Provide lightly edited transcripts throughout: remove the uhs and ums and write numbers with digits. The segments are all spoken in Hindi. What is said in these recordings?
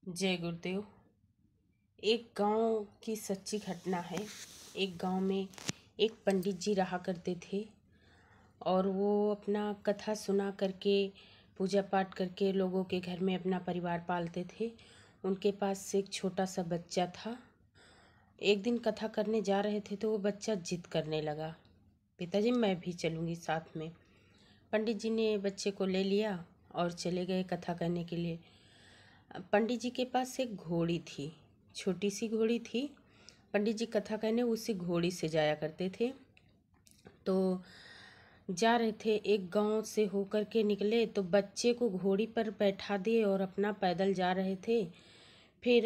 जय गुरुदेव। एक गांव की सच्ची घटना है। एक गांव में एक पंडित जी रहा करते थे और वो अपना कथा सुना करके पूजा पाठ करके लोगों के घर में अपना परिवार पालते थे। उनके पास एक छोटा सा बच्चा था। एक दिन कथा करने जा रहे थे तो वो बच्चा जिद करने लगा, पिताजी मैं भी चलूँगी साथ में। पंडित जी ने बच्चे को ले लिया और चले गए कथा करने के लिए। पंडित जी के पास एक घोड़ी थी, छोटी सी घोड़ी थी। पंडित जी कथा कहने उसी घोड़ी से जाया करते थे। तो जा रहे थे, एक गांव से होकर के निकले तो बच्चे को घोड़ी पर बैठा दिए और अपना पैदल जा रहे थे। फिर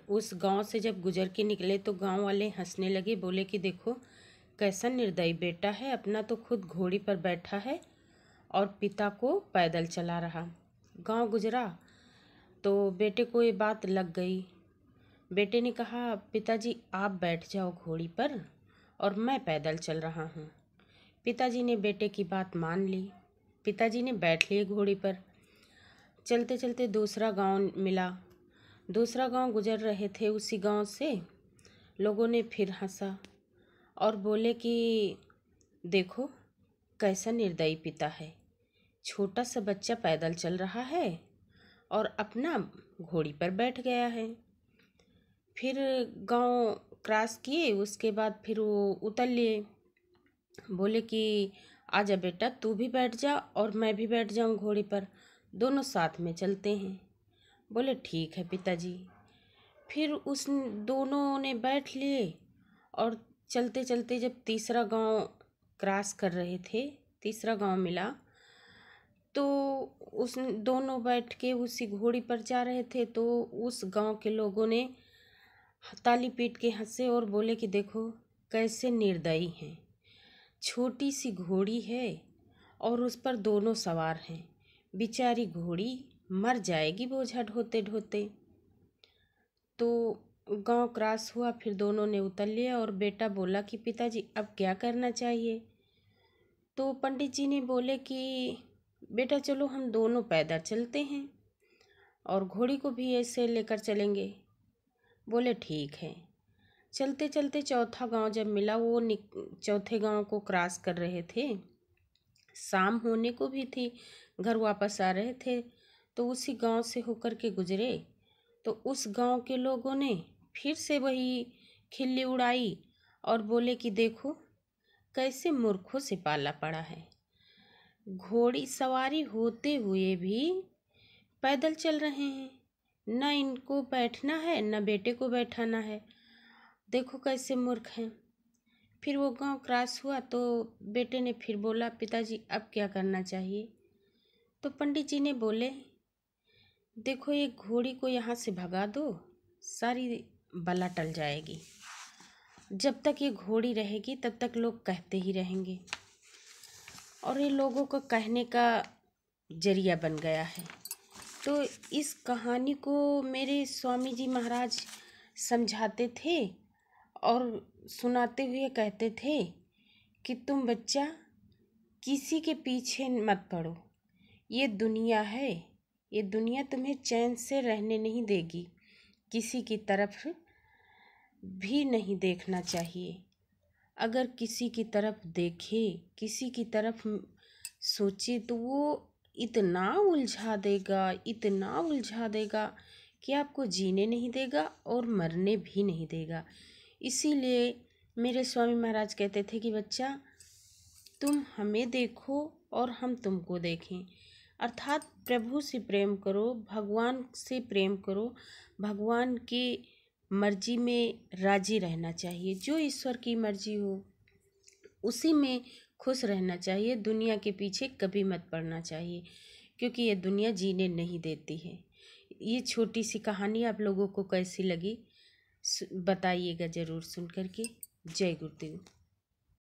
उस गांव से जब गुजर के निकले तो गांव वाले हंसने लगे, बोले कि देखो कैसा निर्दयी बेटा है, अपना तो खुद घोड़ी पर बैठा है और पिता को पैदल चला रहा। गांव गुजरा तो बेटे को ये बात लग गई। बेटे ने कहा, पिताजी आप बैठ जाओ घोड़ी पर और मैं पैदल चल रहा हूँ। पिताजी ने बेटे की बात मान ली। पिताजी ने बैठ लिए घोड़ी पर। चलते चलते दूसरा गांव मिला। दूसरा गांव गुजर रहे थे, उसी गांव से लोगों ने फिर हंसा और बोले कि देखो कैसा निर्दयी पिता है, छोटा सा बच्चा पैदल चल रहा है और अपना घोड़ी पर बैठ गया है। फिर गांव क्रॉस किए, उसके बाद फिर वो उतर लिए। बोले कि आजा बेटा तू भी बैठ जा और मैं भी बैठ जाऊं घोड़ी पर, दोनों साथ में चलते हैं। बोले ठीक है पिताजी। फिर उस दोनों ने बैठ लिए और चलते चलते जब तीसरा गांव क्रॉस कर रहे थे, तीसरा गांव मिला तो उस दोनों बैठ के उसी घोड़ी पर जा रहे थे। तो उस गांव के लोगों ने ताली पीट के हंसे और बोले कि देखो कैसे निर्दयी हैं, छोटी सी घोड़ी है और उस पर दोनों सवार हैं, बेचारी घोड़ी मर जाएगी बोझा ढोते ढोते। तो गांव क्रॉस हुआ, फिर दोनों ने उतर लिया और बेटा बोला कि पिताजी अब क्या करना चाहिए। तो पंडित जी ने बोले कि बेटा चलो हम दोनों पैदल चलते हैं और घोड़ी को भी ऐसे लेकर चलेंगे। बोले ठीक है। चलते चलते चौथा गांव जब मिला, वो चौथे गांव को क्रॉस कर रहे थे। शाम होने को भी थी, घर वापस आ रहे थे तो उसी गांव से होकर के गुजरे तो उस गांव के लोगों ने फिर से वही खिल्ली उड़ाई और बोले कि देखो कैसे मूर्खों से पाला पड़ा है, घोड़ी सवारी होते हुए भी पैदल चल रहे हैं, न इनको बैठना है न बेटे को बैठाना है, देखो कैसे मूर्ख हैं। फिर वो गांव क्रॉस हुआ तो बेटे ने फिर बोला पिताजी अब क्या करना चाहिए। तो पंडित जी ने बोले देखो एक घोड़ी को यहाँ से भगा दो, सारी बला टल जाएगी। जब तक ये घोड़ी रहेगी तब तक लोग कहते ही रहेंगे और ये लोगों को कहने का जरिया बन गया है। तो इस कहानी को मेरे स्वामी जी महाराज समझाते थे और सुनाते हुए कहते थे कि तुम बच्चा किसी के पीछे मत पड़ो, ये दुनिया है, ये दुनिया तुम्हें चैन से रहने नहीं देगी, किसी की तरफ भी नहीं देखना चाहिए। अगर किसी की तरफ देखे, किसी की तरफ सोचे तो वो इतना उलझा देगा, इतना उलझा देगा कि आपको जीने नहीं देगा और मरने भी नहीं देगा। इसीलिए मेरे स्वामी महाराज कहते थे कि बच्चा तुम हमें देखो और हम तुमको देखें, अर्थात प्रभु से प्रेम करो, भगवान से प्रेम करो, भगवान की मर्जी में राजी रहना चाहिए। जो ईश्वर की मर्जी हो उसी में खुश रहना चाहिए, दुनिया के पीछे कभी मत पड़ना चाहिए क्योंकि ये दुनिया जीने नहीं देती है। ये छोटी सी कहानी आप लोगों को कैसी लगी बताइएगा ज़रूर सुन करके। जय गुरुदेव।